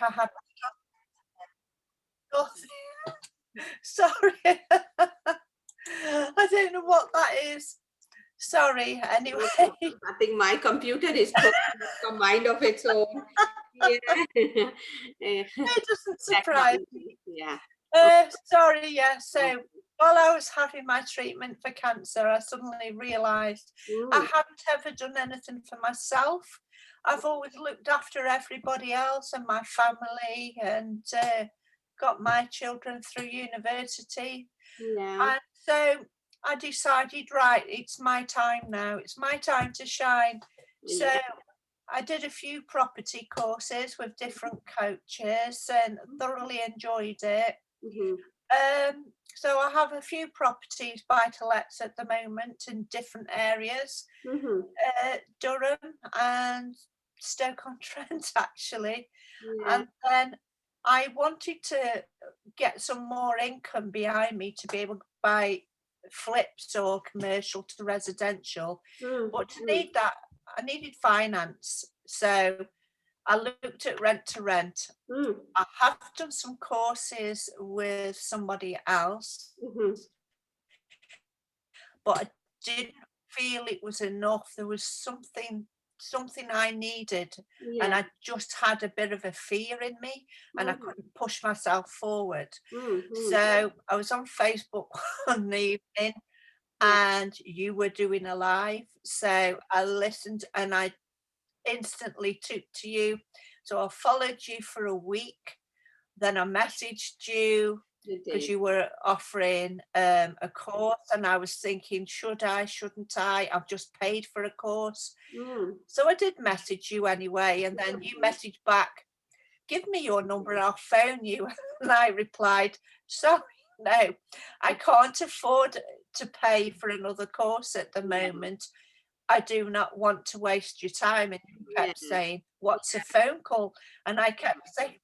I had nothing. Sorry. I don't know what that is. Sorry. Anyway. I think my computer is a mind of its own. Yeah. It doesn't surprise me. Yeah. Sorry, yeah. So while I was having my treatment for cancer, I suddenly realised I Mm. hadn't ever done anything for myself. I've always looked after everybody else and my family, and got my children through university. Yeah. And so I decided, right, it's my time now. It's my time to shine. So Yeah. I did a few property courses with different coaches and thoroughly enjoyed it. Mm-hmm. So I have a few properties buy to lets at the moment in different areas, Mm-hmm. Durham and Stoke-on-Trent actually. Yeah. And then I wanted to get some more income behind me to be able to buy flips or commercial to residential. But to Mm-hmm. need that, I needed finance. So I looked at Rent2Rent. Mm-hmm. I have done some courses with somebody else, Mm-hmm. but I didn't feel it was enough. There was something I needed, and Yeah. I just had a bit of a fear in me, and I Mm-hmm. couldn't push myself forward. Mm-hmm. So I was on Facebook one evening, Yeah. and you were doing a live. So I listened, and I instantly took to you. So I followed you for a week. Then I messaged you You because did. you were offering a course, and I was thinking, should I, shouldn't I? I've just paid for a course. Mm. So I did message you anyway, and then you messaged back, give me your number and I'll phone you. And I replied, sorry, no, I can't afford to pay for another course at the Yeah. moment. I do not want to waste your time. And you Yeah. kept saying, what's a phone call? And I kept saying,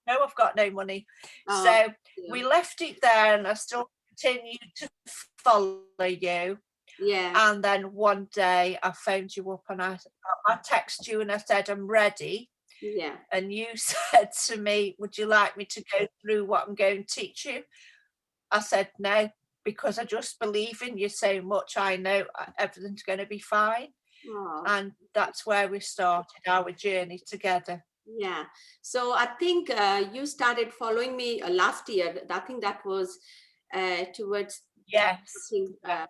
no, I've got no money. Oh, So yeah. we left it there, and I still continued to follow you. Yeah. And then one day I phoned you up, and I texted you and I said, I'm ready. Yeah. And you said to me, would you like me to go through what I'm going to teach you? I said, no, because I just believe in you so much. I know everything's going to be fine. Oh, And that's where we started our journey together. yeah. So I think you started following me last year. I think that was towards, Yes. Yes.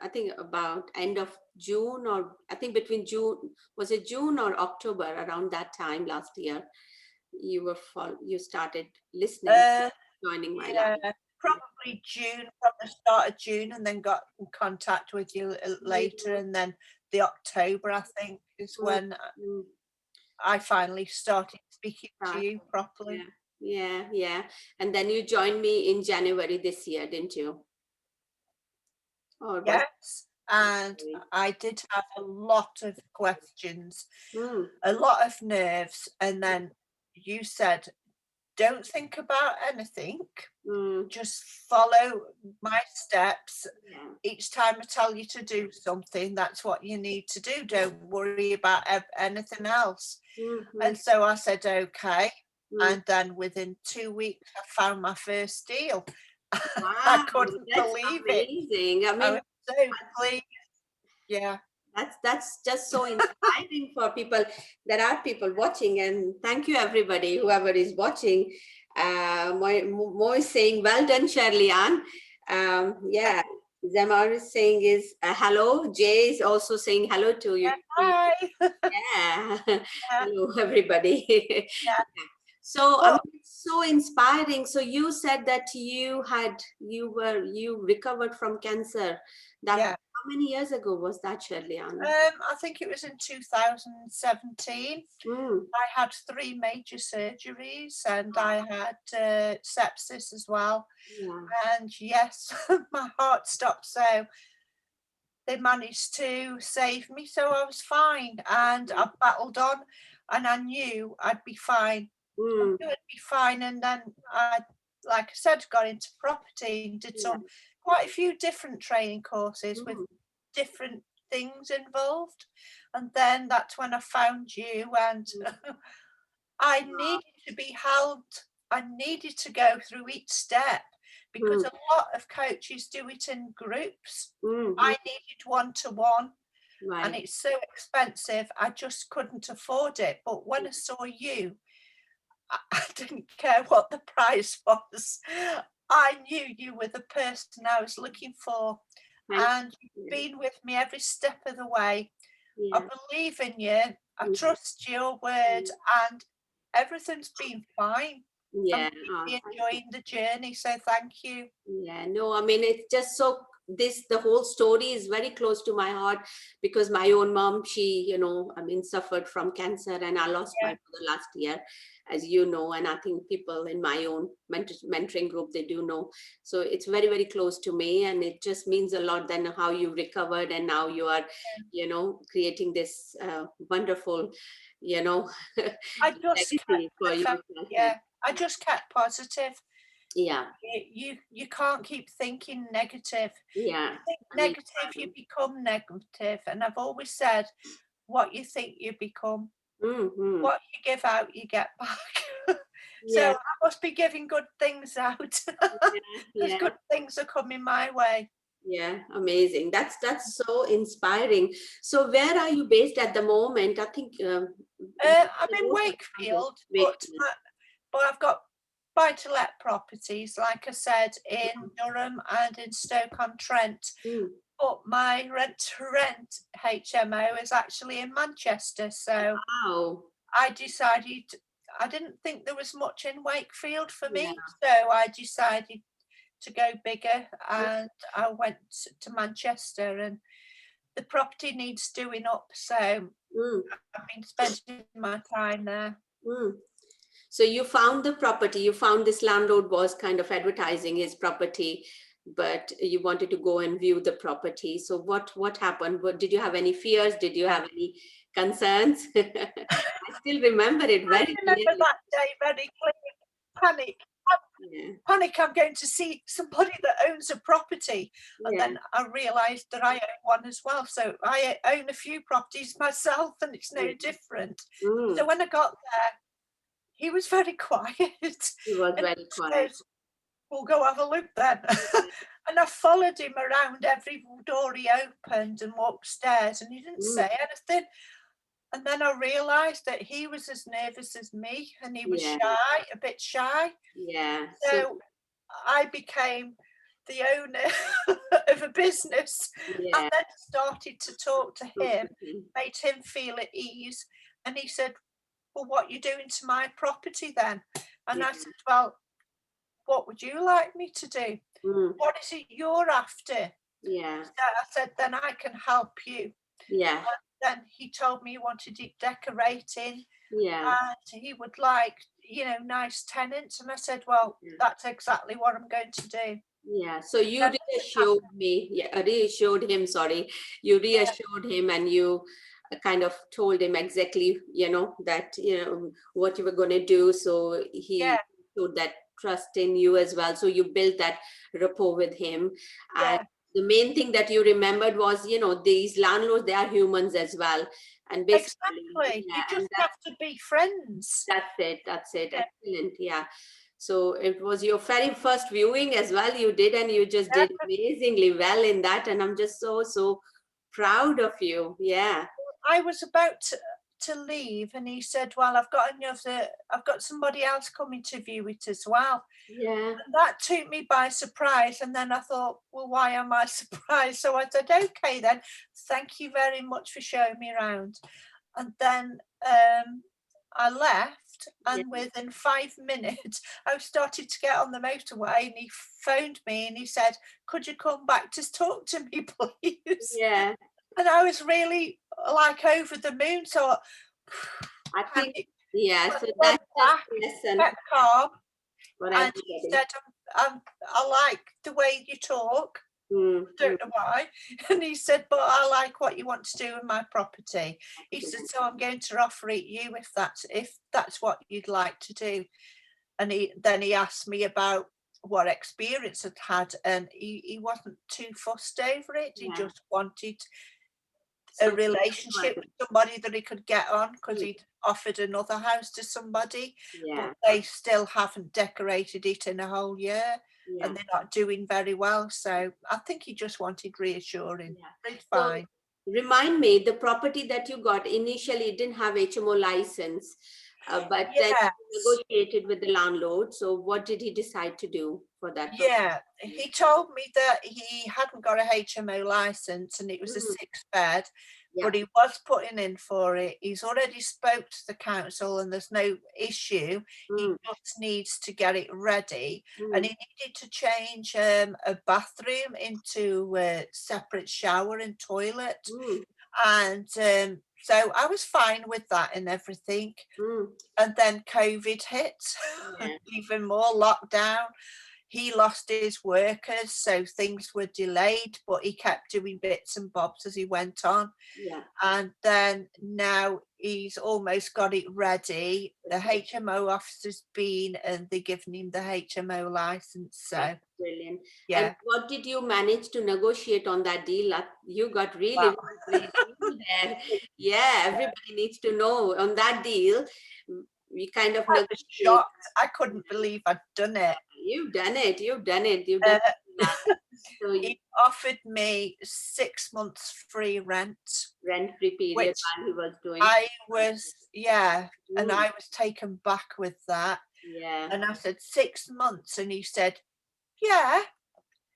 I think about end of June, or I think between June, was it June or October, around that time last year, you started listening, Uh, joining my yeah, life. probably June, from the start of June, and then got in contact with you later. Yeah. And then the October, I think, is Mm, when mm, I finally started speaking to start. you properly. Yeah, yeah, yeah. And then you joined me in January this year, didn't you? Or was Yes, and it? I did have a lot of questions, Mm, a lot of nerves, and then you said, "Don't think about anything, mm, just follow my steps. yeah. Each time I tell you to do something, that's what you need to do. Don't worry about anything else." Mm-hmm, And so I said, "Okay." mm. And then within 2 weeks, I found my first deal. I Wow, couldn't that's believe it. amazing. I I mean, was so pleased. Yeah. that's just so inspiring for people. There are people watching, and thank you everybody, whoever is watching. Mo is saying, "Well done, Shirley Ann." Yeah, Zamar is saying is hello. Jay is also saying hello to you. Hi. Yeah, Yeah, hello everybody. yeah. So I But mean, it's so inspiring. So you said that you recovered from cancer. That, yeah, how many years ago was that, Shirley Ann? I think it was in 2017. Mm. I had 3 major surgeries, and I had sepsis as well. Yeah. And yes, my heart stopped. So they managed to save me. So I was fine, and I battled on, and I knew I'd be fine. I Mm. knew I'd be fine. And then I, like I said, got into property and did Yeah. some quite a few different training courses with Mm. different things involved. And then that's when I found you, and I needed to be held. I needed to go through each step because Mm, a lot of coaches do it in groups. mhm. I needed one-to-one, and Right. it's so expensive. I just couldn't afford it. But when I saw you, I didn't care what the price was. I knew you were the person I was looking for, Thank and you've you. been with me every step of the way. I Yeah. believe in you. I Yeah. trust your word, Mm. and everything's been fine. I'm Yeah. Oh, really thank you. enjoying the journey, so thank you. Yeah, no, I mean, it's just so the whole story is very close to my heart because my own mom, she, I mean, suffered from cancer and I lost my Yeah, mother last year, as you know, and I think people in my own mentoring group, they do know. So it's very, very close to me and it just means a lot then how you recovered and now you are, creating this wonderful, you know, I just kept legacy for the fact, yourself. And yeah, I just kept positive. yeah, You can't keep thinking negative. yeah, You think I mean, negative, you become negative. And I've always said, what you think you become, mm-hmm. what you give out, you get back. So Yeah, I must be giving good things out yeah, because yeah, good things are coming my way. yeah. Amazing. That's so inspiring. So, where are you based at the moment? I think I'm the in road was somewhere. Wakefield, but Wakefield. I've got buy-to-let properties, like I said, in Durham and in Stoke-on-Trent. Mm. But my Rent2Rent HMO is actually in Manchester, so Wow. I decided I didn't think there was much in Wakefield for Yeah. me, so I decided to go bigger, and I went to Manchester, and the property needs doing up, so Mm. I've been spending my time there. Mm. So you found the property. You found this landlord was kind of advertising his property, but you wanted to go and view the property. So what happened? What did you have any fears? Did you Yeah. have any concerns? I still remember it I very remember clearly. that day very clearly. Panic. Yeah. Panic, I'm going to see somebody that owns a property. And Yeah. then I realised that I own one as well. So I own a few properties myself and it's no different. So Mm. when I got there, he was very quiet He was and very he quiet. goes, we'll go have a look then. And I followed him around every door he opened and walked upstairs and he didn't Mm. say anything. And then I realised that he was as nervous as me and he was Yeah. shy, a bit shy. Yeah. So So I became the owner of a business and yeah. then started to talk to him, Okay. made him feel at ease. And he said, well, what you doing to my property then? And Yeah. I said, well, what would you like me to do? Mm. What is it you're after? Yeah. So I said, then I can help you. Yeah. Then he told me he wanted it decorating Yeah. and he would like, nice tenants. And I said, well, Yeah. that's exactly what I'm going to do. Yeah. So you Then reassured me, yeah, reassured him, sorry. You yeah, reassured him and you kind of told him exactly, that, what you were going to do. So he yeah, showed that trust in you as well. So you built that rapport with him. And yeah, the main thing that you remembered was, these landlords, they are humans as well. And basically, exactly. You yeah, and just have to be friends. that's it. That's it. Yeah, Excellent. Yeah. So it was your very first viewing as well. You did, and you just did yeah. amazingly well in that. And I'm just so, so proud of you. Yeah. I was about to leave, and he said, "Well, I've got somebody else coming to view it as well." Yeah. And that took me by surprise. And then I thought, "Well, why am I surprised?" So I said, "Okay, then. Thank you very much for showing me around." And then I left, Yeah. and within 5 minutes, I started to get on the motorway, and he phoned me and he said, "Could you come back to talk to me, please?" Yeah. And I was really like over the moon. So I think, panic, yeah. but So I went that's just back, a lesson kept calm, for and he everybody. said, I like the way you talk. Mm, mm, Don't know why. And he said, but I like what you want to do with my property. He said, excellent. so I'm going to offer it you if that's what you'd like to do. And he asked me about what experience I'd had, and he wasn't too fussed over it. He Yeah. just wanted a So relationship with somebody that he could get on, because he'd offered another house to somebody, but yeah, they still haven't decorated it in a whole year yeah, and they're not doing very well. So I think he just wanted reassuring. yeah. It's So fine. remind me, the property that you got initially didn't have HMO license, but then you Yes. negotiated with the landlord. So what did he decide to do for that property? Yeah, he told me that he hadn't got a HMO license and it was a Mm, 6 bed, yeah. but he was putting in for it. He's already spoke to the council and there's no issue. He Mm, just needs to get it ready, and mm, he needed to change a bathroom into a separate shower and toilet. mm, And so I was fine with that and everything. mm. And then COVID hit, Yeah, even more lockdown. He lost his workers, so things were delayed, but he kept doing bits and bobs as he went on. yeah. And then now he's almost got it ready. The Okay. HMO officer's been and they're giving him the HMO license. That's So brilliant. And yeah, what did you manage to negotiate on that deal? You got really, wow. really great deal there. Yeah, everybody needs to know on that deal. We kind of I was negotiate. shocked. I couldn't believe I'd done it. You've done it. You've done it. You've done Uh, it. So he offered me 6 months free rent, rent-free period which while he was doing. I was, yeah, and Mm, I was taken back with that. yeah. And I said, 6 months. And he said, yeah.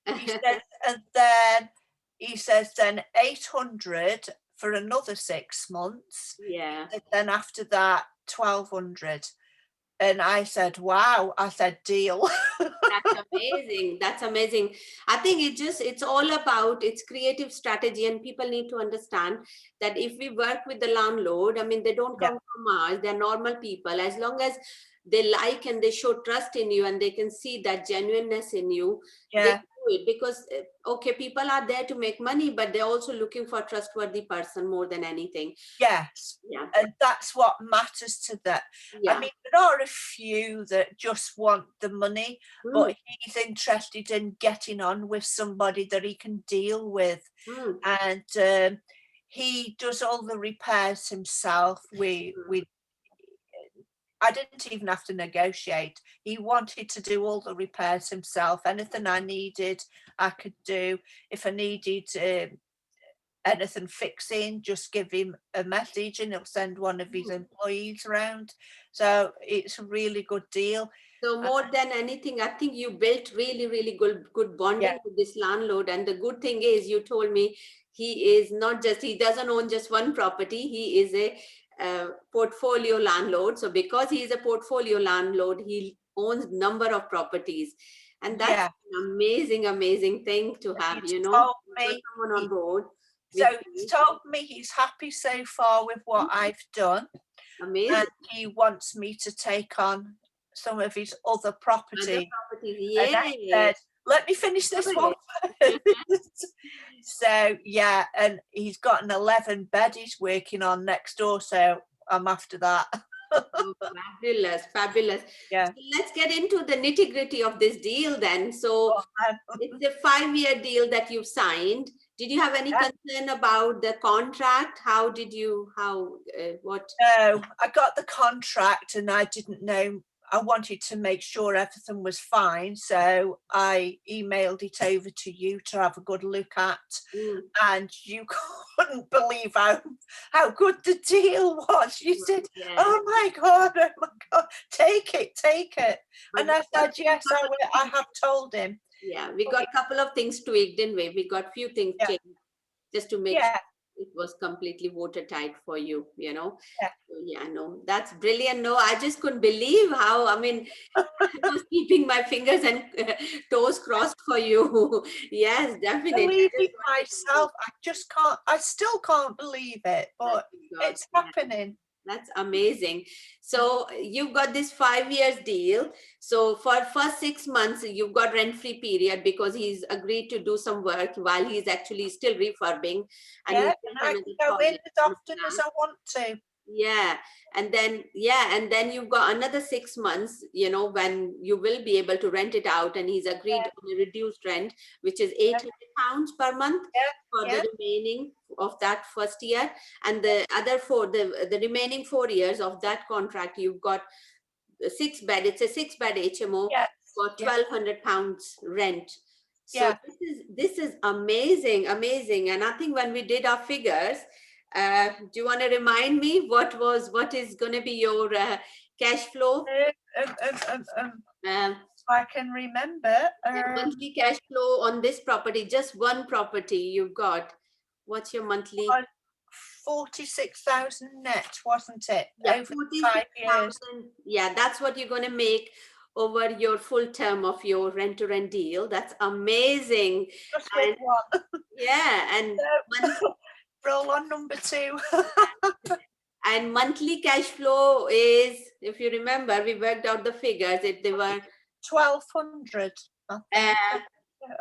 He says, and then he says, then 800 for another 6 months. He Yeah. said, then after that, 1200. And I said, wow. I said, deal. That's amazing. That's amazing. I think it's all about its creative strategy, and people need to understand that if we work with the landlord, I mean, they don't Yeah, come from Mars, they're normal people. As long as they like and they show trust in you and they can see that genuineness in you, they yeah. do it because, okay, people are there to make money, but they're also looking for a trustworthy person more than anything. Yes. Yeah. And that's what matters to them. I Yeah. mean, there are a few that just want the money, Mm, but he's interested in getting on with somebody that he can deal with. mm, And he does all the repairs himself. mm, I didn't even have to negotiate. He wanted to do all the repairs himself. Anything I needed, I could do. If I needed anything fixing, just give him a message and he'll send one of his mm. employees around. So it's a really good deal. So Uh, more than anything, I think you built really, really good yeah, bonding with this landlord. And the good thing is, you told me he doesn't own just one property. He is a portfolio landlord. So because he is a portfolio landlord, he owns number of properties, and that's yeah. an amazing, amazing thing to have. He's You know, told you've got me someone on board so with he's you. told me he's happy so far with what I've done, and Amazing. he wants me to take on some of his other Other property. properties, And I yay! said, let me finish this Love one first. So yeah, and he's got an 11 bed he's working on next door, so I'm after that. Oh, fabulous, fabulous. Yeah. So let's get into the nitty gritty of this deal then. So Well, it's a 5-year deal that you've signed. Did you have any yeah. concern about the contract? What? No, I got the contract and I didn't know. I wanted to make sure everything was fine, so I emailed it over to you to have a good look at, Mm, and you couldn't believe how good the deal was. You said, yeah, "Oh my god, oh my god, take it, take it," but and we I got said, "Yes, I will." I have told him. yeah, we But got a couple of things tweaked, didn't we? We got few things yeah, changed just to make sure yeah, it was completely watertight for you, you know. yeah. So, yeah, no, that's brilliant. No, I just couldn't believe how, I mean, I was keeping my fingers and toes crossed for you. Yes, definitely. I Believe just it wanted to know. myself. I just can't. I still can't believe it, My but God, it's yeah, happening. that's amazing. So you've got this 5 years deal. So for first 6 months, you've got rent-free period because he's agreed to do some work while he's actually still refurbing, and Yeah, he's and built I another can go in project as on a often as plan. I want to. Yeah. And then, you've got another 6 months, when you will be able to rent it out. And he's agreed on a reduced rent, which is £800 per month for Yeah, the remaining of that first year. And the other the remaining 4 years of that contract, you've got a 6 bed, it's a 6 bed HMO yeah, for yeah, £1,200 rent. So yeah. this is amazing, amazing. And I think when we did our figures, do you want to remind me what is going to be your cash flow? Um, I can remember. Monthly cash flow on this property, just one property you've got. What's your monthly? Was 46,000 net, wasn't it? Yeah, Over 5 years. 46,000. Yeah, that's what you're going to make over your full term of your rent to rent deal. That's amazing. Just with And one. yeah, So, roll on number 2. and monthly cash flow is, if you remember, we worked out the figures. They were 1,200, I think. uh,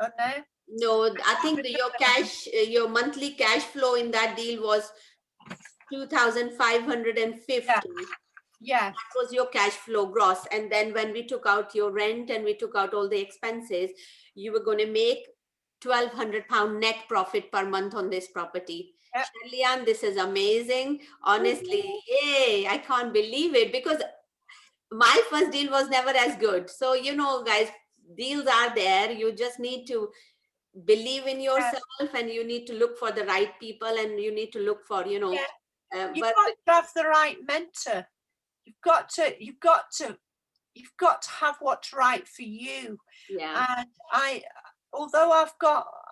Oh, no. no, I think your monthly cash flow in that deal was 2,550. Yeah, That was your cash flow gross. And then when we took out your rent and we took out all the expenses, you were going to make £1,200 net profit per month on this property. yeah. Shirley-Ann, this is amazing. Honestly, yay, I can't believe it, because my first deal was never as good. So, guys, deals are there. You just need to believe in yourself, and you need to look for the right people, and you need to look for, Yeah. You've but got to have the right mentor. You've got to have what's right for you. yeah. And although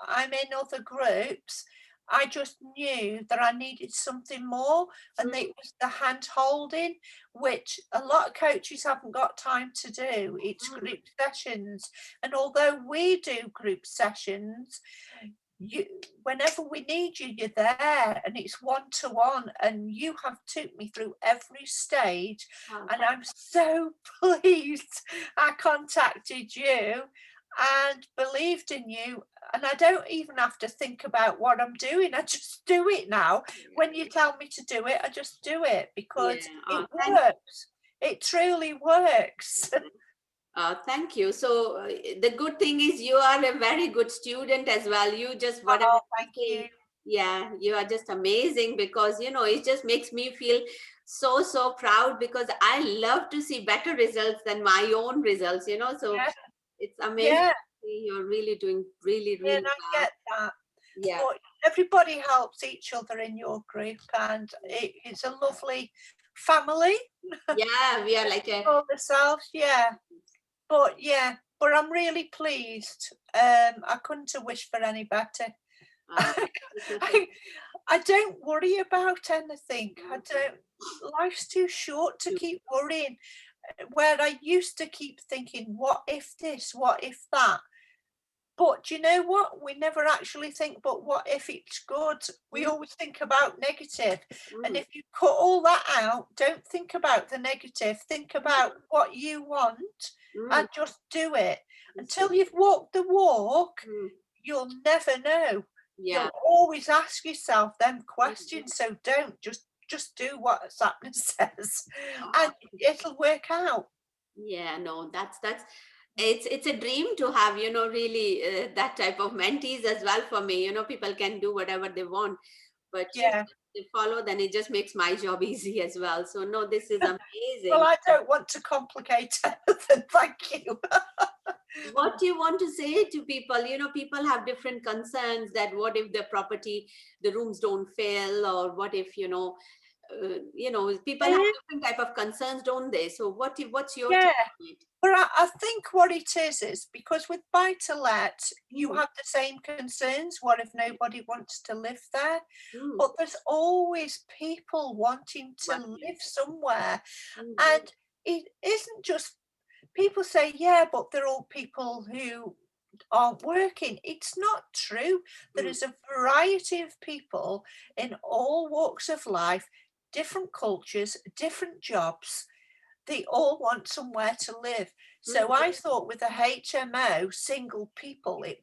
I'm in other groups, I just knew that I needed something more, and it was the hand holding, which a lot of coaches haven't got time to do. It's group sessions, and although we do group sessions, you whenever we need you, you're there, and it's one-to-one, and you have took me through every stage, and I'm so pleased I contacted you and believed in you, and I don't even have to think about what I'm doing. I just do it now. When you tell me to do it, I just do it, because Yeah. it works. It truly works. Thank you. So the good thing is you are a very good student as well. You just whatever Oh, you thank say, you. yeah, you are just amazing, because it just makes me feel so proud, because I love to see better results than my own results. So Yeah, it's amazing. yeah, To see You're really doing really and really I well. get that. Yeah, But everybody helps each other in your group, and it's a lovely family. yeah. We are like a All themselves, yeah. But I'm really pleased. I couldn't have wished for any better. uh, I, I don't worry about anything. I don't. Life's too short to keep worrying. Where I used to keep thinking, what if this? What if that? But you know what? We never actually think, but what if it's good? We always think about negative. And if you cut all that out, don't think about the negative, think about what you want and just do it. Until you've walked the walk, you'll never know. yeah. You'll always ask yourself them questions. So don't just do what Sapna says, and it'll work out. Yeah, no, that's it's a dream to have, really, that type of mentees as well for me. People can do whatever they want, but Yeah. they follow, then it just makes my job easy as well. So no, this is Well, amazing. I don't want to complicate anything. Thank you. What do you want to say to people? People have different concerns, that what if the property, the rooms don't fill, or what if, people have different type of concerns, don't they? So what's your take Yeah. on it? But I think what it is because with buy to let, you have the same concerns. What if nobody wants to live there? But there's always people wanting to live somewhere. And it isn't just people say, yeah, but they're all people who aren't working. It's not true. There is a variety of people in all walks of life, different cultures, different jobs. They all want somewhere to live. So I thought with the HMO, single people, it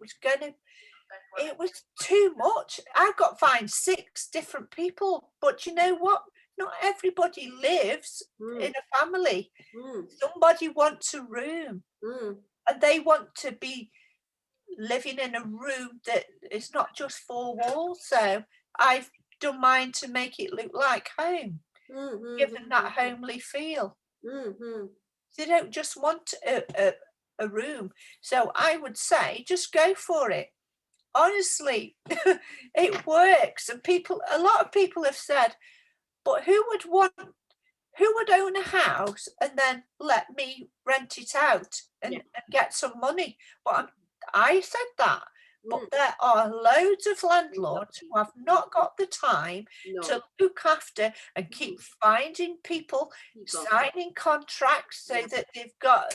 was too much. I've got to find 6 different people. But you know what? not everybody lives in a family. Somebody wants a room and they want to be living in a room that is not just four walls. So I've done mine to make it look like home, give them that homely feel. They don't just want a room. So I would say just go for it. Honestly, it works. And a lot of people have said, but who would own a house and then let me rent it out and get some money? But I said that. But there are loads of landlords who have not got the time to look after and keep finding people, signing contracts so that they've got,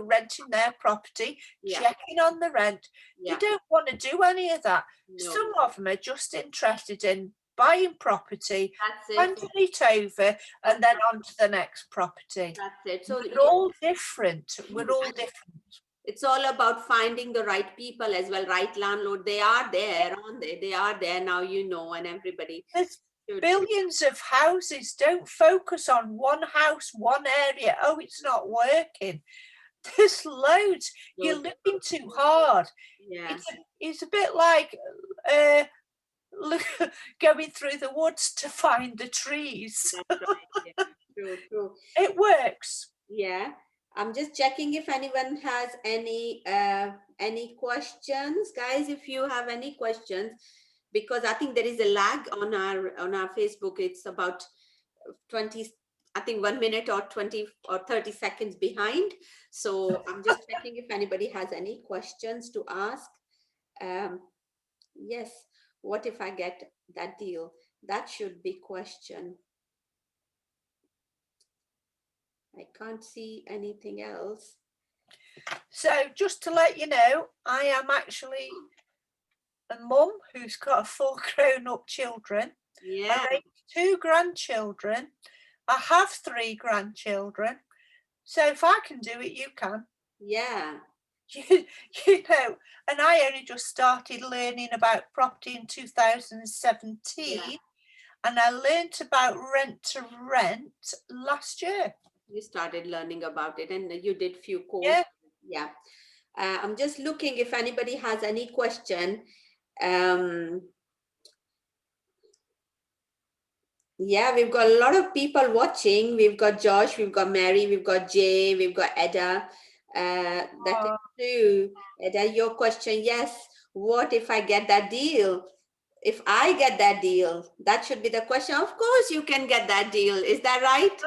renting their property, checking on the rent. They don't want to do any of that. Some of them are just interested in buying property, handing it over, and then on to the next property. That's it. So we're all different. We're all different. It's all about finding the right people as well, right landlord. They are there, aren't they? They are there now, and everybody. There's billions of houses. Don't focus on one house, one area. Oh, it's not working. There's loads. You're looking too hard. Yeah. It's a bit like going through the woods to find the trees. That's right. Yeah. True. It works. Yeah. I'm just checking if anyone has any questions, guys. If you have any questions, because I think there is a lag on our Facebook. It's about 20, I think 1 minute or 20 or 30 seconds behind. So I'm just checking if anybody has any questions to ask. Yes. What if I get that deal? That should be question. I can't see anything else. So just to let you know, I am actually a mum who's got 4 grown-up children. Yeah. I raised 2 grandchildren. I have 3 grandchildren. So if I can do it, you can. Yeah. And I only just started learning about property in 2017. Yeah. And I learned about Rent2Rent last year. You started learning about it and you did few courses. Yeah. I'm just looking if anybody has any question. Yeah, we've got a lot of people watching. We've got Josh, we've got Mary, we've got Jay, we've got Edda. That is true. Edda, your question, yes. What if I get that deal? If I get that deal, that should be the question. Of course you can get that deal. Is that right?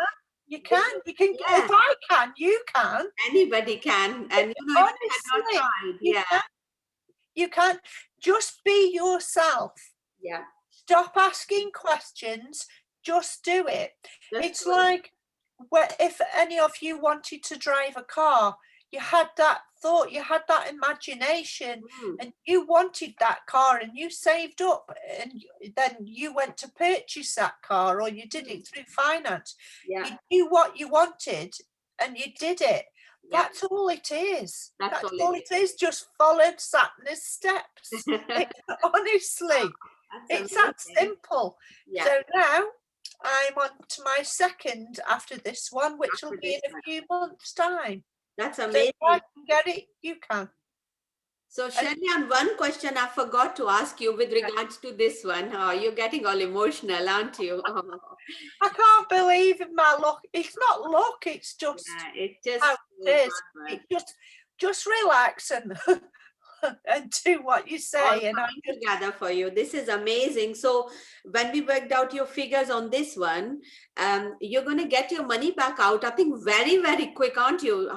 You can. Yeah. If I can, you can. Anybody can. And honestly, you can. Just be yourself. Yeah. Stop asking questions. Just do it. It's like if any of you wanted to drive a car, you had that thought, you had that imagination, and you wanted that car and you saved up, and then you went to purchase that car, or you did it through finance. You knew what you wanted and you did it. That's all it is. That's all it is. Just followed Satna's steps. Honestly, it's that simple. So now I'm on to my second after this one, which will be in a few months' time. That's amazing. So if I can get it, you can. So Shellyan, one question I forgot to ask you with regards to this one. Oh, you're getting all emotional, aren't you? Oh. I can't believe my luck. It's not luck. It's just how it is. Just relax and and do what you say. All and coming together for you. This is amazing. So when we worked out your figures on this one, you're going to get your money back out, I think, very, very quick, aren't you?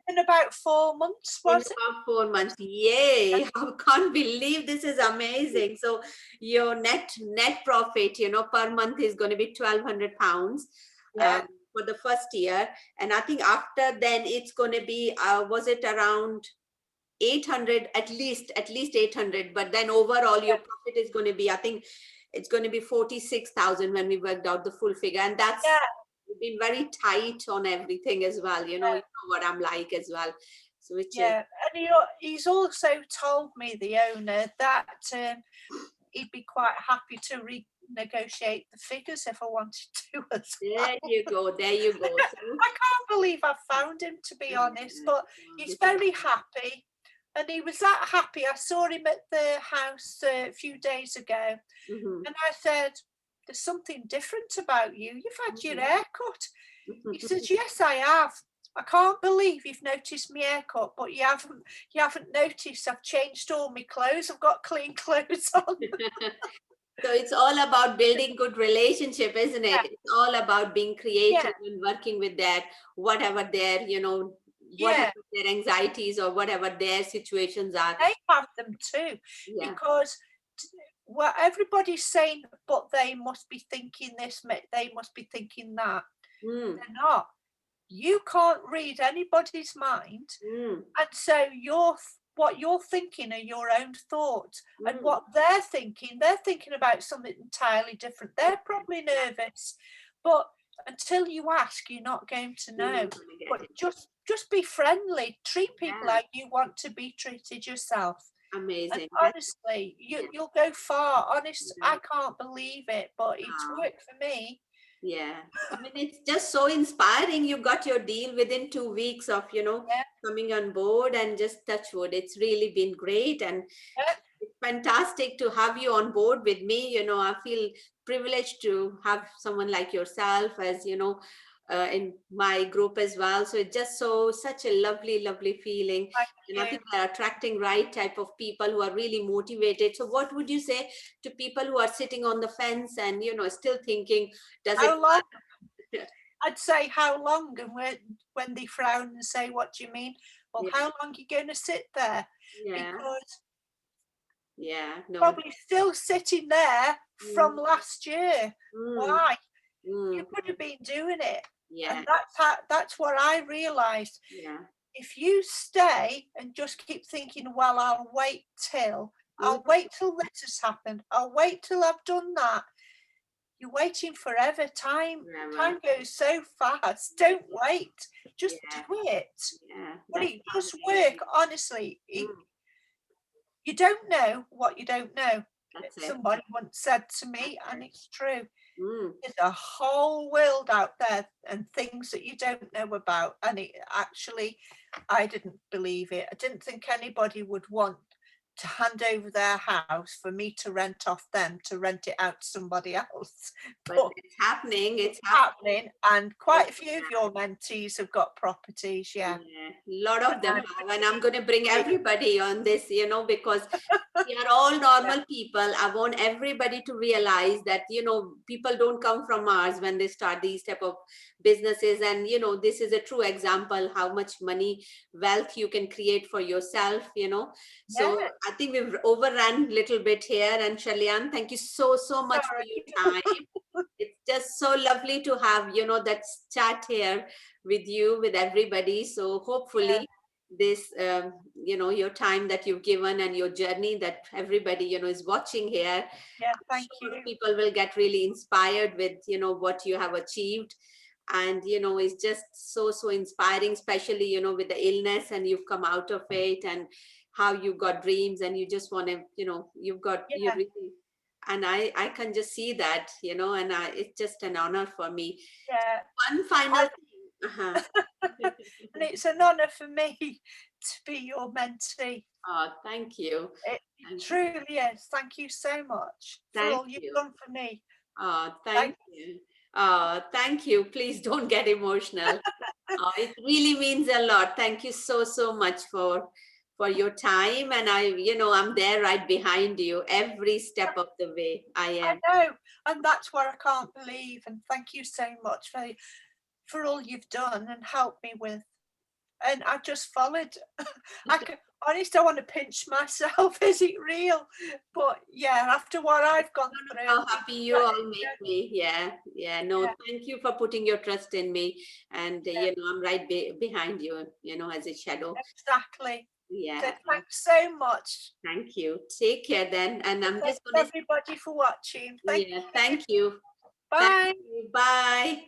In about 4 months, was it? About 4 months. Yay. I can't believe this is amazing. So your net profit, per month is going to be £1,200 for the first year. And I think after then it's going to be, was it around 800, at least 800, but then overall your profit is going to be, I think it's going to be 46,000 when we worked out the full figure. And that's been very tight on everything as well. You know what I'm like as well. So and he's also told me, the owner, that he'd be quite happy to negotiate the figures if I wanted to as well. There you go. There you go. So, I can't believe I found him, to be honest, but he's very happy. And he was that happy. I saw him at the house a few days ago, Mhm, and I said, "There's something different about you. You've had your hair cut." He says, "Yes, I have. I can't believe you've noticed my haircut, but you haven't noticed I've changed all my clothes. I've got clean clothes on." So it's all about building good relationship, isn't it? Yeah, It's all about being yeah, creative and working with their whatever their, yeah. whatever their anxieties or whatever their situations are. They have them too, Yeah. because what everybody's saying, but they must be thinking this, they must be thinking that. Mm, They're not. You can't read anybody's mind, mm, and so what you're thinking are your own thoughts, and mm. what they're thinking about something entirely different. They're probably nervous, but until you ask, you're not going to You're know. not gonna But get it. just be friendly, treat people Yeah. like you want to be treated yourself. And Amazing. honestly, Yeah. you'll go far. Honest, Yeah. I can't believe it, but it's Wow. worked for me. Yeah. I mean, it's just so inspiring. You got your deal within 2 weeks of, Yeah, coming on board, and just touch wood. It's really been great. And yeah, it's fantastic to have you on board with me. I feel privileged to have someone like yourself as, in my group as well. So it's just such a lovely, lovely feeling. thank And I you. think they're attracting right type of people who are really motivated. So what would you say to people who are sitting on the fence and, still thinking, does it How long? work? I'd say how long, and when they frown and say, "What do you mean?" Well, Yeah, how long are you going to sit there? yeah, Because yeah. No. probably still sitting there from Mm, last year. mm, Why? You mm, could have been doing it, yeah, and that's what I realised. yeah. If you stay and just keep thinking, well, Mm, I'll wait till this has happened, I'll wait till I've done that, you're waiting forever. forever. Time goes so fast. Don't wait. Just do Yeah, it. yeah. But That it sounds does work, amazing. honestly. Mm, You don't know what you don't know. that's it. Somebody once said to That's me, and it. it's true. Mm. There's a whole world out there and things that you don't know about. And it actually, I didn't believe it. I didn't think anybody would want to hand over their house for me to rent off them to rent it out to somebody else. But But it's happening. It's it's happening. happening, and Oh, quite a few of your mentees have got properties. yeah. Yeah. Yeah. A lot And of them I have. And I'm going to bring agree. everybody on this, because we are all Yeah, normal people. I want everybody to realize that, people don't come from Mars when they start these type of businesses. And, this is a true example how much money, wealth you can create for yourself. yeah, So I think we've overrun a little bit here. And Shalyan, thank you so, so much for sorry. your time. It's just so lovely to have, that chat here with you, with everybody. So Yeah, hopefully this, your time that you've given and your journey that everybody, is watching here, yeah, I'm thank you. sure people will get really inspired with, what you have achieved. And, it's just so, so inspiring, especially, with the illness and you've come out of it, and how you got dreams and you just want to, you Yeah, really, and I can just see that, and it's just an honor for me. yeah. One final I, thing. Uh-huh. and it's an honour for me to be your mentee. Oh, thank you. It Thank you. truly is. Thank you so much for Thank all you've you. done for me. Oh, Thank thank you. Thank you. Please don't get emotional. It really means a lot. Thank you so, so much for your time. And I'm there right behind you every step of the way. I I am. know, and that's what I can't believe. And thank you so much for all you've done and helped me with. And I just followed. Honest, I want to pinch myself. Is it real? But yeah, after what I've gone through, How happy you that- all make me. Yeah, yeah. No, yeah, thank you for putting your trust in me. And, yeah, I'm right behind you, as a shadow. exactly. So Yeah. thanks so much. Thank you. Take care then. And I'm Thanks just going to, everybody for watching. Thank yeah, you. thank you. Thank Bye. you. Bye.